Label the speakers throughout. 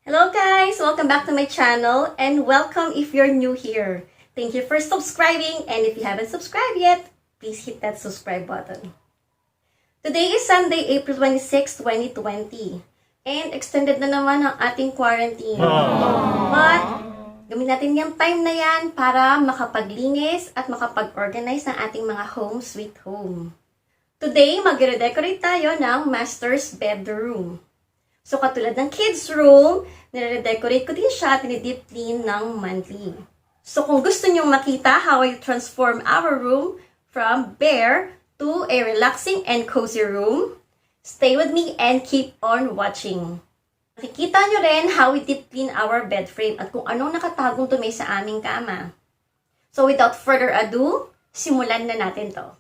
Speaker 1: Hello guys! Welcome back to my channel and welcome if you're new here. Thank you for subscribing, and if you haven't subscribed yet, please hit that subscribe button. Today is Sunday, April 26, 2020 and extended na naman ang ating quarantine. But gawin natin yung time na yan para makapaglinis at makapag-organize ng ating mga home sweet home. Today, magre-decorate tayo ng master's bedroom. So, katulad ng kids' room, nire-decorate ko din siya at deep clean ng monthly. So, kung gusto nyong makita how I transform our room from bare to a relaxing and cozy room, stay with me and keep on watching. Makikita nyo rin how we deep clean our bed frame at kung anong nakatagong tumi sa aming kama. So, without further ado, simulan na natin to.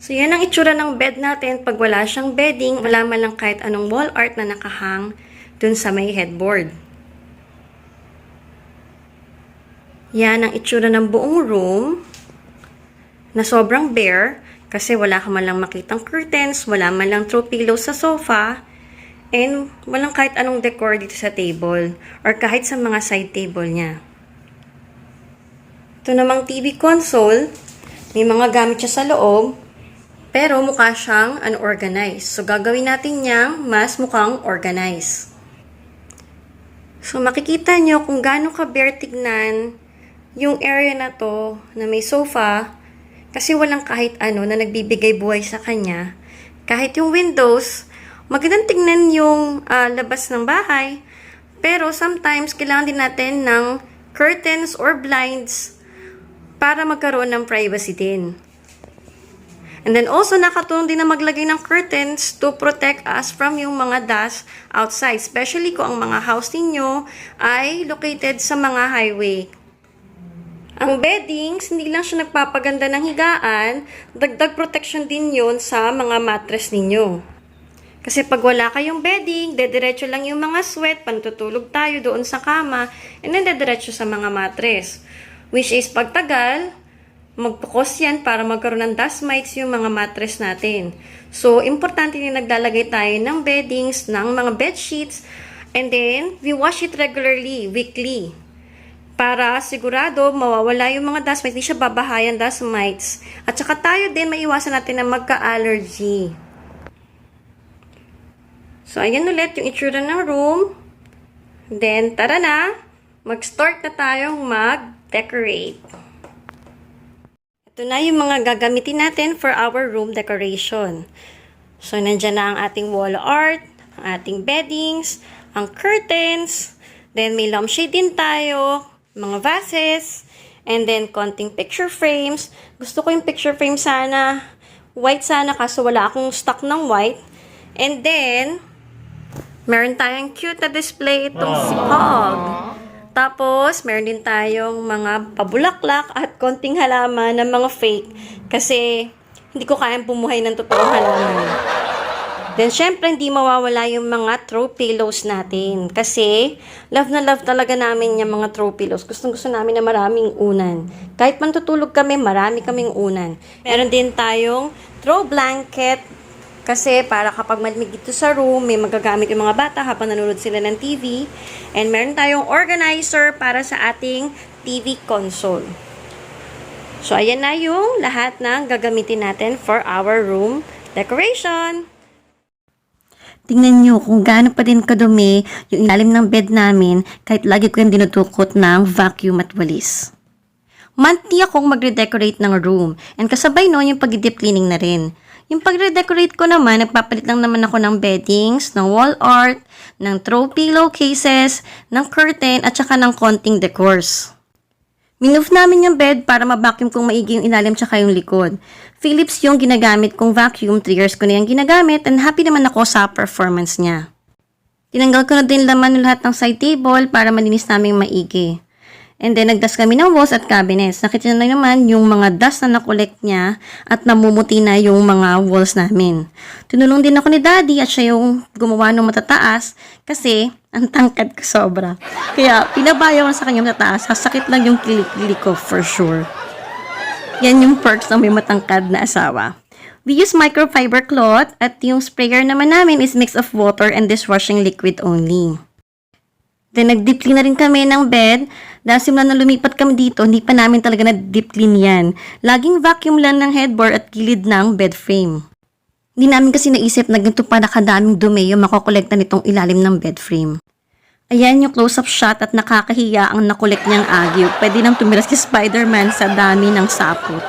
Speaker 1: So, yan ang itsura ng bed natin pag wala siyang bedding, wala man lang kahit anong wall art na nakahang dun sa may headboard. Yan ang itsura ng buong room na sobrang bare kasi wala ka man lang makitang curtains, wala man lang throw pillows sa sofa, and walang kahit anong decor dito sa table or kahit sa mga side table niya. Ito namang TV console, may mga gamit siya sa loob, pero mukha siyang unorganized. So, gagawin natin niyang mas mukhang organized. So, makikita nyo kung gaano ka-bare tignan yung area na to na may sofa kasi walang kahit ano na nagbibigay buhay sa kanya. Kahit yung windows, magandang tignan yung labas ng bahay. Pero sometimes, kailangan din natin ng curtains or blinds para magkaroon ng privacy din. And then also, nakatulong din na maglagay ng curtains to protect us from yung mga dust outside. Especially kung ang mga house ninyo ay located sa mga highway. Ang beddings, hindi lang siya nagpapaganda ng higaan, dagdag protection din yun sa mga mattress ninyo. Kasi pag wala kayong bedding, dediretso lang yung mga sweat, pantutulog tayo doon sa kama, and then dediretso sa mga mattress. Which is pagtagal, magpukos yan para magkaroon ng dust mites yung mga mattress natin. So, importante na naglalagay tayo ng beddings, ng mga bed sheets, and then, we wash it regularly, weekly. Para sigurado, mawawala yung mga dust mites, hindi siya babahayan dust mites. At saka tayo din, maiwasan natin na magka-allergy. So, ayan ulit yung itsura ng room. Then, tara na, mag-start na tayong mag-decorate. Ito na yung mga gagamitin natin for our room decoration. So, nandyan na ang ating wall art, ang ating beddings, ang curtains, then may lampshade din tayo, mga vases, and then konting picture frames. Gusto ko yung picture frame sana, white sana kaso wala akong stock ng white. And then, meron tayong cute na display itong si Pog. Tapos, meron din tayong mga pabulaklak at konting halaman ng mga fake kasi hindi ko kayang bumuhay ng totoong halaman. Then, syempre, hindi mawawala yung mga throw pillows natin kasi love na love talaga namin yung mga throw pillows. Gustong-gusto namin na maraming unan. Kahit man tutulog kami, marami kaming unan. Meron din tayong throw blanket kasi para kapag malamig dito sa room, may magagamit yung mga bata habang nanonood sila ng TV. And meron tayong organizer para sa ating TV console. So, ayan na yung lahat ng gagamitin natin for our room decoration. Tingnan nyo kung gaano pa din kadumi yung ilalim ng bed namin kahit lagi ko yung dinutukot ng vacuum at walis. Monthly akong magre-decorate ng room and kasabay noon yung pag-deep cleaning na rin. Yung pag-redecorate ko naman, nagpapalit lang naman ako ng beddings, ng wall art, ng throw pillow cases, ng curtain, at saka ng konting decors. Minove namin yung bed para ma-vacuum kong maigi yung ilalim tsaka yung likod. Philips yung ginagamit kong vacuum, 3 years ko na yung ginagamit, and happy naman ako sa performance niya. Tinanggal ko na din laman lahat ng side table para malinis namin maigi. And then, nagdust kami ng walls at cabinets. Nakita na naman yung mga dust na nakolekt niya at namumuti na yung mga walls namin. Tinulong din ako ni Daddy at siya yung gumawa ng matataas kasi ang tangkad ko sobra. Kaya, pinabayaw ko sa kanya matataas. Sasakit lang yung kilikili ko for sure. Yan yung perks ng may matangkad na asawa. We use microfiber cloth at yung sprayer naman namin is mix of water and dishwashing liquid only. Then, nag-deep clean na rin kami ng bed. Dahil simula na lumipat kami dito, hindi pa namin talaga na-deep clean yan. Laging vacuum lang ng headboard at gilid ng bed frame. Hindi namin kasi naisip na ganito pa nakadaming dumi yung makokolekta nitong ilalim ng bed frame. Ayan yung close-up shot at nakakahiya ang nakolekt niyang agyo. Pwede nang tumira si Spider-Man sa dami ng sapot.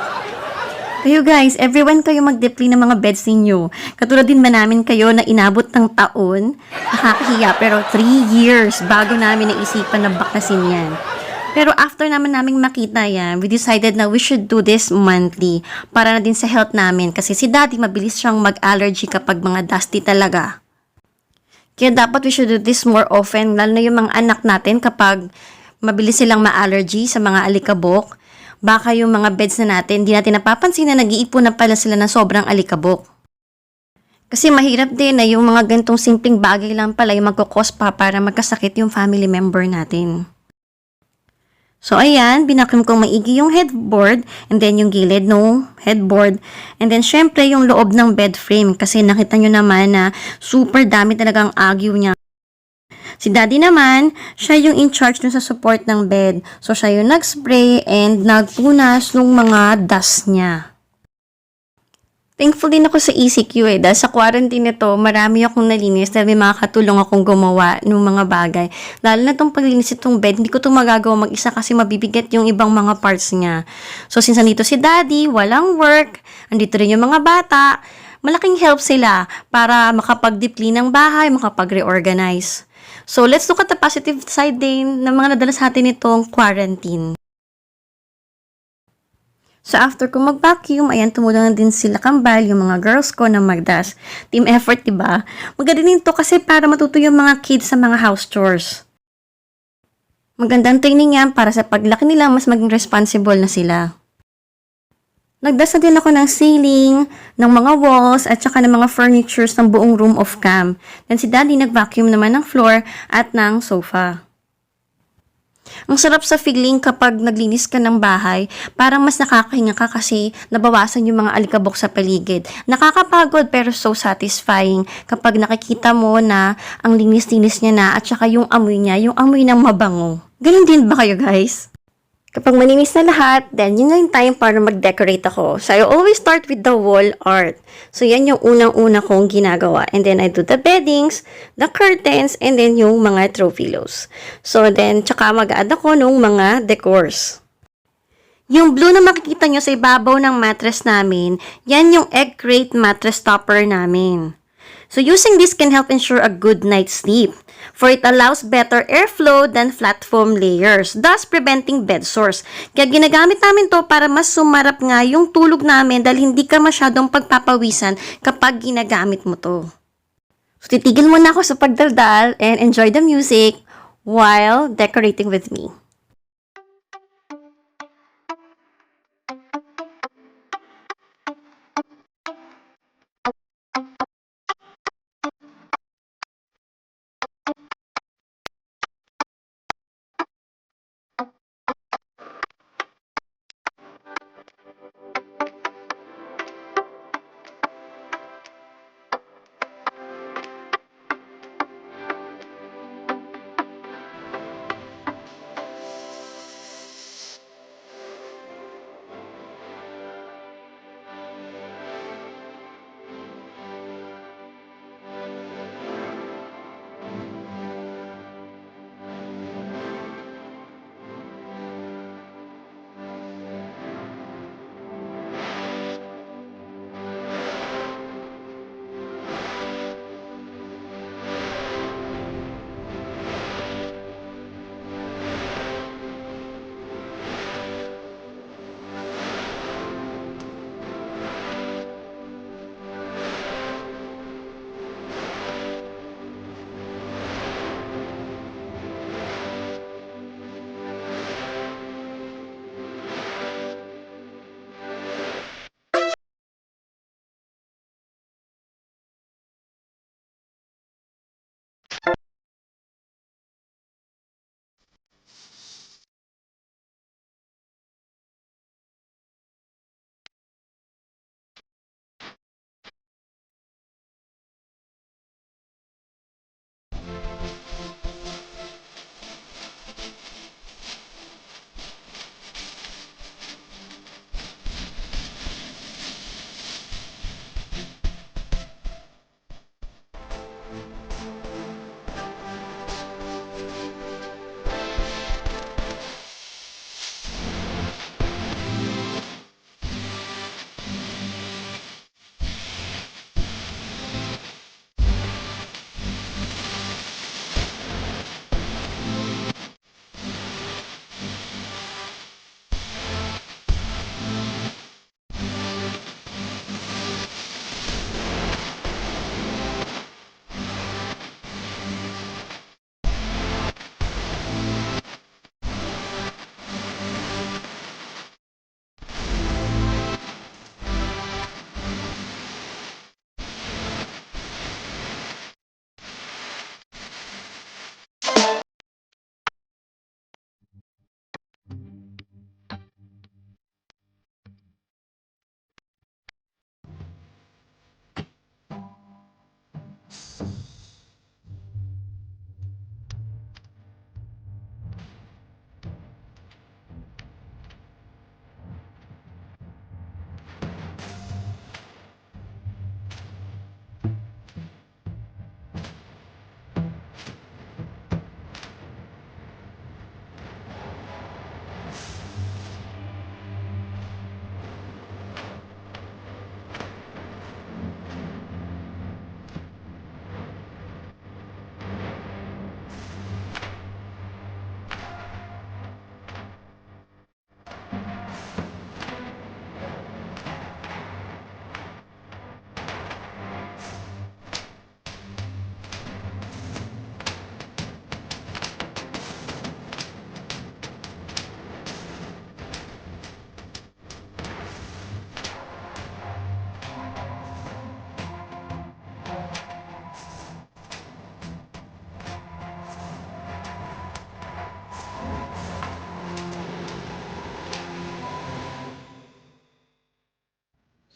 Speaker 1: Kayo guys, everyone kayo mag-deep clean ng mga beds ninyo. Katulad din ba namin kayo na inabot ng taon? Nakakahiya pero 3 years bago namin naisipan na bakasin yan. Pero after naming makita yan, we decided na we should do this monthly para na din sa health namin kasi si daddy mabilis siyang mag-allergy kapag mga dusty talaga. Kaya dapat we should do this more often, lalo na yung mga anak natin kapag mabilis silang ma-allergy sa mga alikabok. Baka yung mga beds na natin, di natin napapansin na nag-iipon na pala sila ng sobrang alikabok. Kasi mahirap din na yung mga gantong simpleng bagay lang pala yung magkakos pa para magkasakit yung family member natin. So ayan, binakim kong maigi yung headboard and then yung gilid no headboard and then syempre yung loob ng bed frame kasi nakita nyo naman na super dami talagang agyo niya. Si daddy naman, siya yung in charge dun sa support ng bed. So siya yung nag-spray and nagpunas ng mga dust niya. Thankful din ako sa ECQ dahil sa quarantine nito, marami akong nalinis dahil may mga katulong akong gumawa ng mga bagay. Lalo na itong paglinis itong bed, hindi ko ito magagawa mag-isa kasi mabibigat yung ibang mga parts niya. So since nandito si daddy, walang work, andito rin yung mga bata, malaking help sila para makapag-deep clean ng bahay, makapag-reorganize. So let's look at the positive side din ng mga nadala sa atin itong quarantine. So after ko mag-vacuum, ayan, tumulong na din sila kambal, yung mga girls ko na magdas. Team effort, diba? Maganda din to kasi para matuto yung mga kids sa mga house chores. Magandang training yan para sa paglaki nila, mas maging responsible na sila. Nagdas na din ako ng ceiling, ng mga walls, at saka ng mga furnitures ng buong room of cam. Then si daddy nag-vacuum naman ng floor at ng sofa. Ang sarap sa feeling kapag naglinis ka ng bahay, parang mas nakakahinga ka kasi nabawasan yung mga alikabok sa paligid. Nakakapagod pero so satisfying kapag nakikita mo na ang linis-linis niya na at saka yung amoy niya, yung amoy ng mabango. Ganun din ba kayo guys? Kapag maninis na lahat, then yun na yung time para mag-decorate ako. So, I always start with the wall art. So, yan yung unang-una kong ginagawa. And then, I do the beddings, the curtains, and then yung mga throw pillows. So, then, tsaka mag-add ako nung mga decors. Yung blue na makikita nyo sa ibabaw ng mattress namin, yan yung egg crate mattress topper namin. So, using this can help ensure a good night's sleep, for it allows better airflow than flat foam layers, thus preventing bed sores. Kaya ginagamit namin to para mas sumarap nga yung tulog namin dahil hindi ka masyadong pagpapawisan kapag ginagamit mo to. So, titigil muna ako sa pagdaldal and enjoy the music while decorating with me.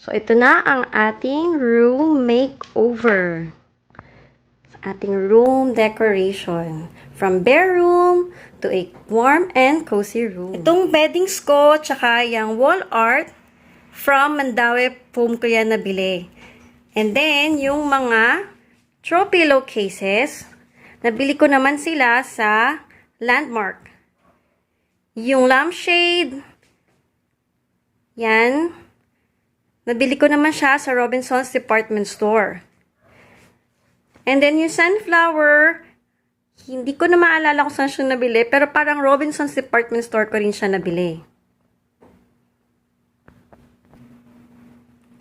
Speaker 1: So, ito na ang ating room makeover. Ating room decoration. From bare room to a warm and cozy room. Itong beddings ko, tsaka yung wall art, from Mandaue Foam ko yan nabili. And then, yung mga throw pillow cases, nabili ko naman sila sa Landmark. Yung lampshade, yan, nabili ko naman siya sa Robinsons Department Store. And then yung sunflower, hindi ko na maalala kung saan siya nabili, pero parang Robinsons Department Store ko rin siya nabili.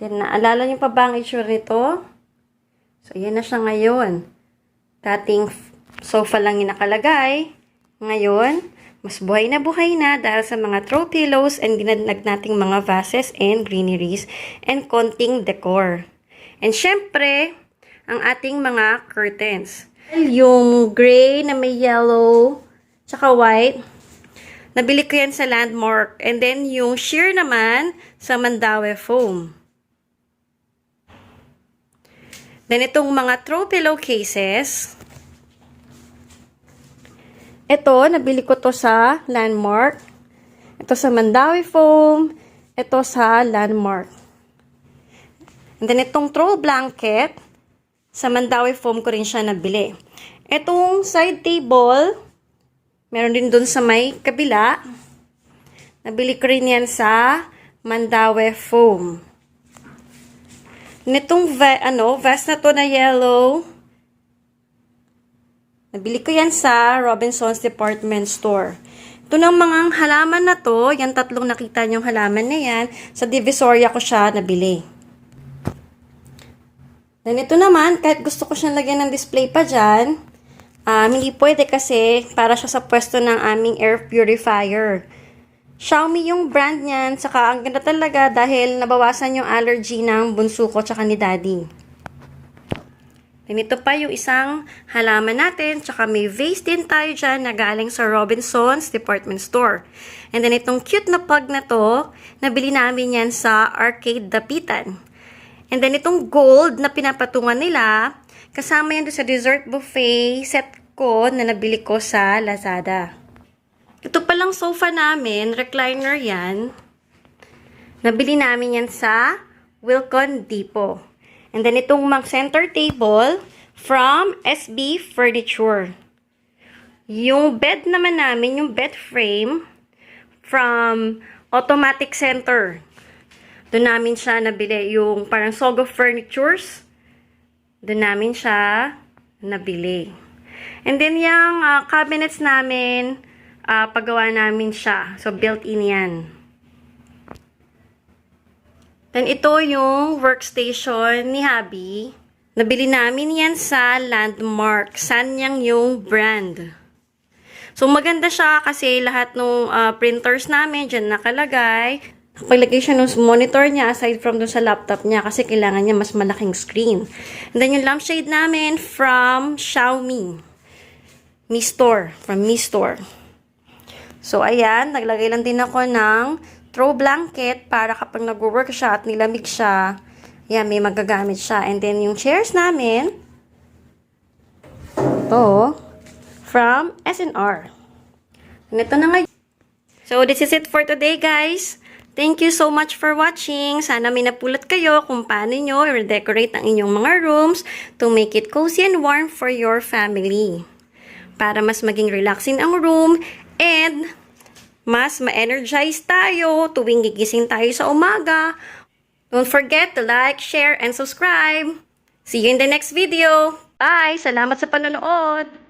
Speaker 1: Then naalala niyo pa ba ang itsura nito? So yan na siya ngayon. Dating sofa lang yung nakalagay. Ngayon, mas buhay na dahil sa mga throw pillows and dinadnag nating mga vases and greeneries and konting decor. And syempre, ang ating mga curtains. Yung gray na may yellow, tsaka white, nabili ko yan sa Landmark. And then, yung sheer naman sa Mandaue Foam. Then, itong mga throw pillow cases, ito, nabili ko to sa Landmark. Ito sa Mandaue Foam. Ito sa Landmark. And then, itong throw blanket, sa Mandaue Foam ko rin siya nabili. Itong side table, meron din dun sa may kabila. Nabili ko rin yan sa Mandaue Foam. Nitong vest na to na yellow, nabili ko yan sa Robinsons Department Store. Ito ng mga halaman na to, yan tatlong nakita niyong halaman na yan, sa Divisoria ko siya nabili. Then ito naman, kahit gusto ko siyang lagyan ng display pa dyan, hindi pwede kasi para siya sa pwesto ng aming air purifier. Xiaomi yung brand niyan, saka ang ganda talaga dahil nabawasan yung allergy ng bunso ko tsaka ni daddy. Then ito pa yung isang halaman natin, tsaka may vase din tayo dyan na galing sa Robinsons Department Store. And then itong cute na pug na to, nabili namin yan sa Arcade Dapitan. And then, itong gold na pinapatungan nila, kasama yan doon sa dessert buffet set ko na nabili ko sa Lazada. Ito palang sofa namin, recliner yan. Nabili namin yan sa Wilcon Depot. And then, itong center table from SB Furniture. Yung bed naman namin, yung bed frame from Automatic Center. Doon namin siya nabili. Yung parang Sogo Furnitures. Doon namin siya nabili. And then yung cabinets namin, paggawa namin siya. So, built-in yan. Then ito yung workstation ni Habi. Nabili namin yan sa Landmark. Sanyang yung brand. So, maganda siya kasi lahat ng printers namin dyan nakalagay. Paglagay siya ng monitor niya aside from dun sa laptop niya kasi kailangan niya mas malaking screen. And then yung lampshade namin from Xiaomi. Mi Store. From Mi Store. So ayan, naglagay lang din ako ng throw blanket para kapag nag-work siya at nilamig siya, yan, may magagamit siya. And then yung chairs namin, ito, from SNR. And ito na ngayon. So this is it for today, guys. Thank you so much for watching. Sana may napulot kayo kung paano nyo i-decorate ang inyong mga rooms to make it cozy and warm for your family. Para mas maging relaxing ang room and mas ma-energize tayo tuwing gigising tayo sa umaga. Don't forget to like, share, and subscribe. See you in the next video. Bye! Salamat sa panonood!